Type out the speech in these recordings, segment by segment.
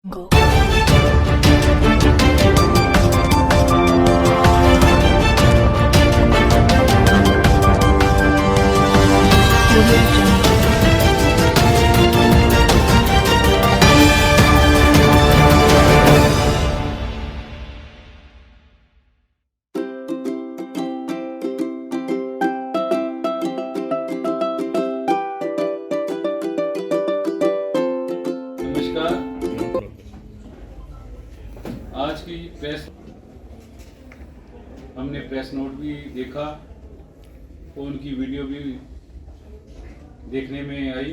Go. नमस्कार। आज की प्रेस हमने प्रेस नोट भी देखा और उनकी वीडियो भी देखने में आई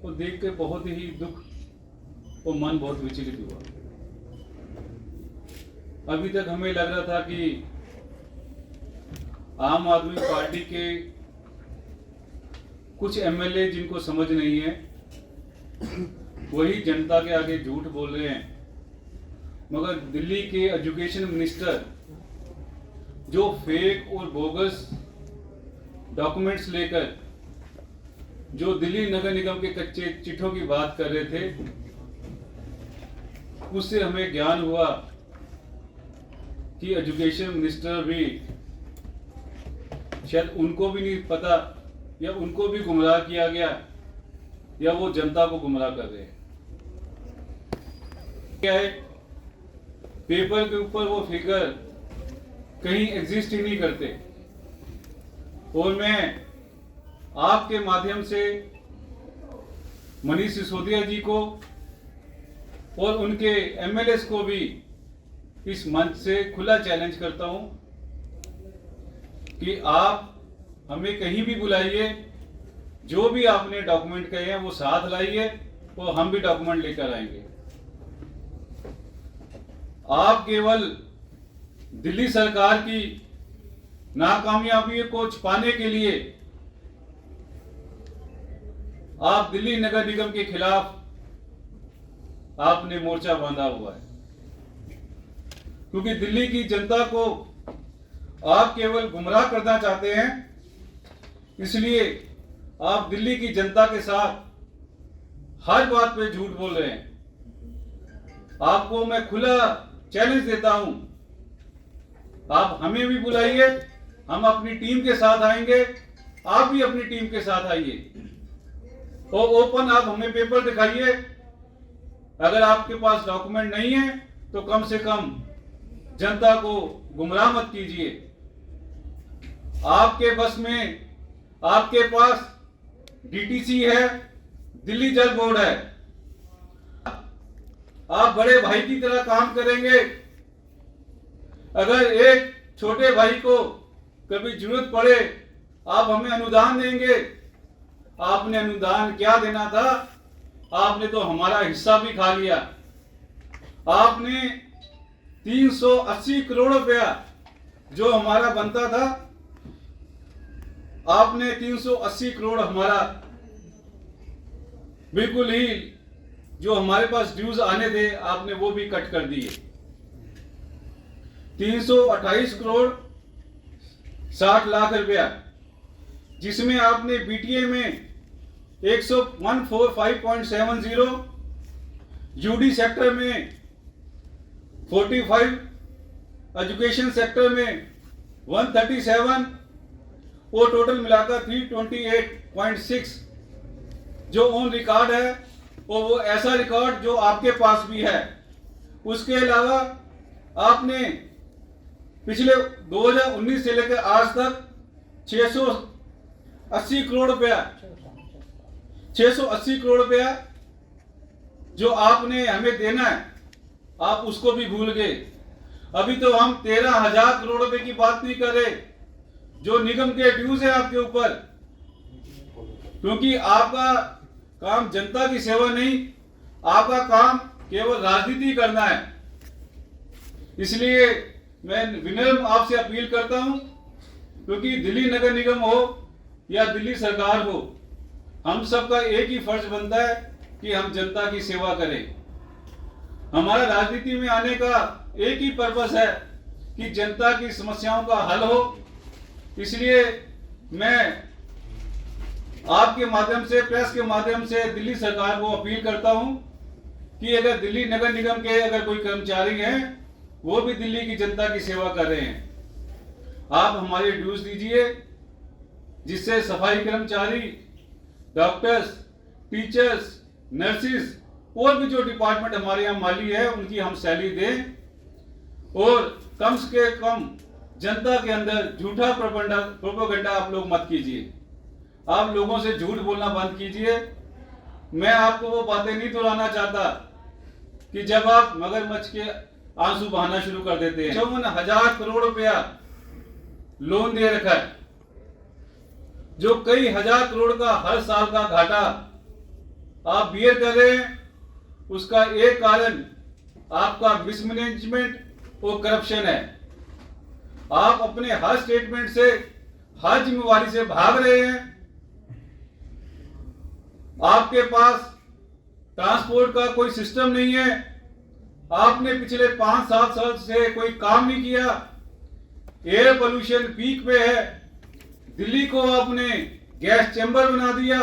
और देख के बहुत ही दुख और मन बहुत विचलित हुआ। अभी तक हमें लग रहा था कि आम आदमी पार्टी के कुछ एमएलए जिनको समझ नहीं है वही जनता के आगे झूठ बोल रहे हैं, मगर दिल्ली के एजुकेशन मिनिस्टर जो फेक और बोगस डॉक्यूमेंट्स लेकर जो दिल्ली नगर निगम के कच्चे चिट्ठों की बात कर रहे थे, उससे हमें ज्ञान हुआ कि एजुकेशन मिनिस्टर भी शायद उनको भी नहीं पता या उनको भी गुमराह किया गया या वो जनता को गुमराह कर रहे हैं। क्या है, पेपर के ऊपर वो फिगर कहीं एग्जिस्ट ही नहीं करते। और मैं आपके माध्यम से मनीष सिसोदिया जी को और उनके एमएलएस को भी इस मंच से खुला चैलेंज करता हूं कि आप हमें कहीं भी बुलाइए, जो भी आपने डॉक्यूमेंट कहे हैं वो साथ लाइए और हम भी डॉक्यूमेंट लेकर आएंगे। आप केवल दिल्ली सरकार की नाकामयाबी को छुपाने के लिए आप दिल्ली नगर निगम के खिलाफ आपने मोर्चा बांधा हुआ है, क्योंकि दिल्ली की जनता को आप केवल गुमराह करना चाहते हैं। इसलिए आप दिल्ली की जनता के साथ हर बात पे झूठ बोल रहे हैं। आपको मैं खुला चैलेंज देता हूं, आप हमें भी बुलाइए, हम अपनी टीम के साथ आएंगे, आप भी अपनी टीम के साथ आइए और ओपन आप हमें पेपर दिखाइए। अगर आपके पास डॉक्यूमेंट नहीं है तो कम से कम जनता को गुमराह मत कीजिए। आपके बस में, आपके पास डीटीसी है, दिल्ली जल बोर्ड है, आप बड़े भाई की तरह काम करेंगे। अगर एक छोटे भाई को कभी जरूरत पड़े आप हमें अनुदान देंगे। आपने अनुदान क्या देना था, आपने तो हमारा हिस्सा भी खा लिया। आपने 380 करोड़ रुपया जो हमारा बनता था, आपने 380 करोड़ हमारा बिल्कुल ही जो हमारे पास ड्यूज आने थे आपने वो भी कट कर दिए। 328 करोड़ 60 लाख रुपया, जिसमें आपने बीटीए में 145.70, यूडी सेक्टर में 45, एजुकेशन सेक्टर में 137 और टोटल मिलाकर 328.6 जो ऑन रिकॉर्ड है, और वो ऐसा रिकॉर्ड जो आपके पास भी है। उसके अलावा आपने पिछले 2019 से लेकर आज तक 680 करोड़ रुपया 680 करोड़ रुपया जो आपने हमें देना है, आप उसको भी भूल गए। अभी तो हम 13,000 करोड़ रुपए की बात नहीं कर रहे जो निगम के ड्यूज है आपके ऊपर, क्योंकि आपका काम जनता की सेवा नहीं, आपका काम केवल राजनीति करना है। इसलिए मैं विनम्र आपसे अपील करता हूं, क्योंकि दिल्ली नगर निगम हो या दिल्ली सरकार हो, हम सबका एक ही फर्ज बनता है कि हम जनता की सेवा करें। हमारा राजनीति में आने का एक ही पर्पस है कि जनता की समस्याओं का हल हो। इसलिए मैं आपके माध्यम से, प्रेस के माध्यम से दिल्ली सरकार को अपील करता हूं कि अगर दिल्ली नगर निगम के अगर कोई कर्मचारी हैं, वो भी दिल्ली की जनता की सेवा कर रहे हैं। आप हमारे ड्यूज दीजिए, जिससे सफाई कर्मचारी, डॉक्टर्स, टीचर्स, नर्सिस और भी जो डिपार्टमेंट हमारे यहाँ माली है, उनकी हम सैलरी दें। और कम से कम जनता के अंदर झूठा प्रोपेगेंडा आप लोग मत कीजिए। आप लोगों से झूठ बोलना बंद कीजिए। मैं आपको वो बातें नहीं दोहराना चाहता कि जब आप मगरमच्छ के आंसू बहाना शुरू कर देते हैं। 54,000 करोड़ रुपया लोन दे रखा है, जो कई हजार करोड़ का हर साल का घाटा आप बियर कर रहे हैं। उसका एक कारण आपका मिसमैनेजमेंट और करप्शन है। आप अपने हर स्टेटमेंट से, हर जिम्मेवारी से भाग रहे हैं। आपके पास ट्रांसपोर्ट का कोई सिस्टम नहीं है। आपने पिछले 5-7 साल से कोई काम नहीं किया। एयर पोल्यूशन पीक पे है। दिल्ली को आपने गैस चैम्बर बना दिया।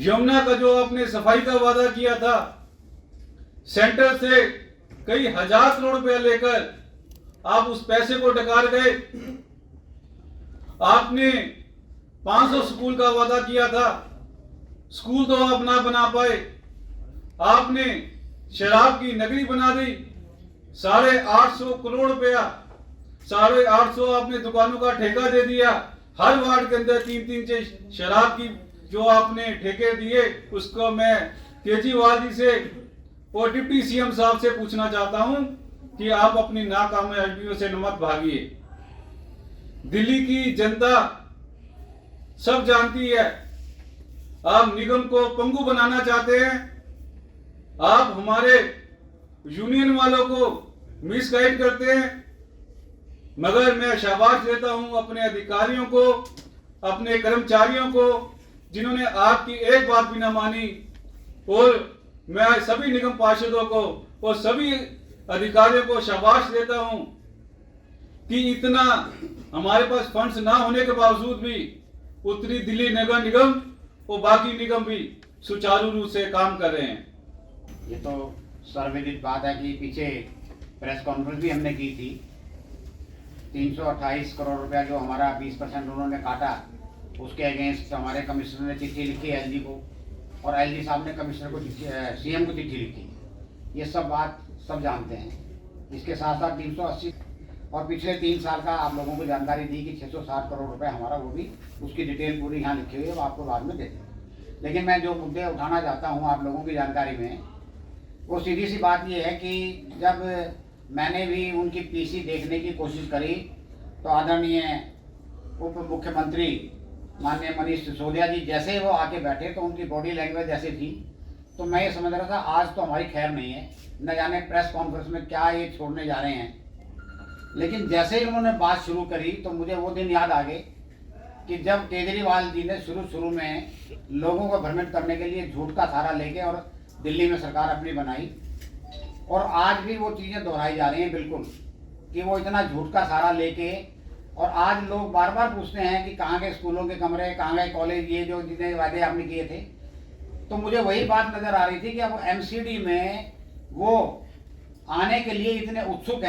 यमुना का जो आपने सफाई का वादा किया था, सेंटर से कई हजार करोड़ रुपया लेकर आप उस पैसे को डकार गए। आपने 500 स्कूल का वादा किया था, स्कूल तो आप ना बना पाए। आपने शराब की नगरी बना दी। 850 करोड़ रुपया, 850 आपने दुकानों का ठेका दे दिया। हर वार्ड के अंदर 3-3 शराब की जो आपने ठेके दिए, उसको मैं केजरीवाल जी से और डिप्टी सीएम साहब से पूछना चाहता हूं कि आप अपनी नाकामयाबियों से मत भागिए। दिल्ली की जनता सब जानती है। आप निगम को पंगु बनाना चाहते हैं। आप हमारे यूनियन वालों को मिसगाइड करते हैं। मगर मैं शाबाश देता हूं अपने अधिकारियों को, अपने कर्मचारियों को, जिन्होंने आपकी एक बात भी ना मानी। और मैं सभी निगम पार्षदों को और सभी अधिकारियों को शाबाश देता हूं कि इतना हमारे पास फंड्स ना होने के बावजूद भी उत्तरी दिल्ली नगर निगम और बाकी निगम भी सुचारू रूप से काम कर रहे हैं। ये तो सर्वविदित बात है कि पीछे प्रेस कॉन्फ्रेंस भी हमने की थी। 328 करोड़ रुपया जो हमारा 20% उन्होंने काटा, उसके अगेंस्ट हमारे कमिश्नर ने चिट्ठी लिखी एलजी को, और एलजी साहब ने कमिश्नर को सीएम को चिट्ठी लिखी। ये सब बात सब जानते हैं। इसके साथ साथ 380 और पिछले 3 साल का आप लोगों को जानकारी दी कि 660 करोड़ रुपए हमारा, वो भी उसकी डिटेल पूरी यहाँ लिखी हुई है, वो आपको बाद में दे दें। लेकिन मैं जो मुद्दे उठाना चाहता हूँ आप लोगों की जानकारी में, वो सीधी सी बात ये है कि जब मैंने भी उनकी पीसी देखने की कोशिश करी, तो आदरणीय उप मुख्यमंत्री माननीय मनीष सिसोदिया जी जैसे ही वो आके बैठे, तो उनकी बॉडी लैंग्वेज ऐसी थी, तो मैं ये समझ रहा था आज तो हमारी खैर नहीं है, न जाने प्रेस कॉन्फ्रेंस में क्या ये छोड़ने जा रहे हैं। लेकिन जैसे ही उन्होंने बात शुरू करी, तो मुझे वो दिन याद आ गए कि जब केजरीवाल जी ने शुरू में लोगों को भ्रमित करने के लिए झूठ का सहारा लेके और दिल्ली में सरकार अपनी बनाई, और आज भी वो चीज़ें दोहराई जा रही हैं बिल्कुल, कि वो इतना झूठ का सहारा लेके, और आज लोग बार बार पूछते हैं कि कहाँ गए स्कूलों के कमरे, कहाँ गए कॉलेज, ये जो जितने वादे आपने किए थे। तो मुझे वही बात नज़र आ रही थी कि अब एमसीडी में वो आने के लिए इतने उत्सुक हैं।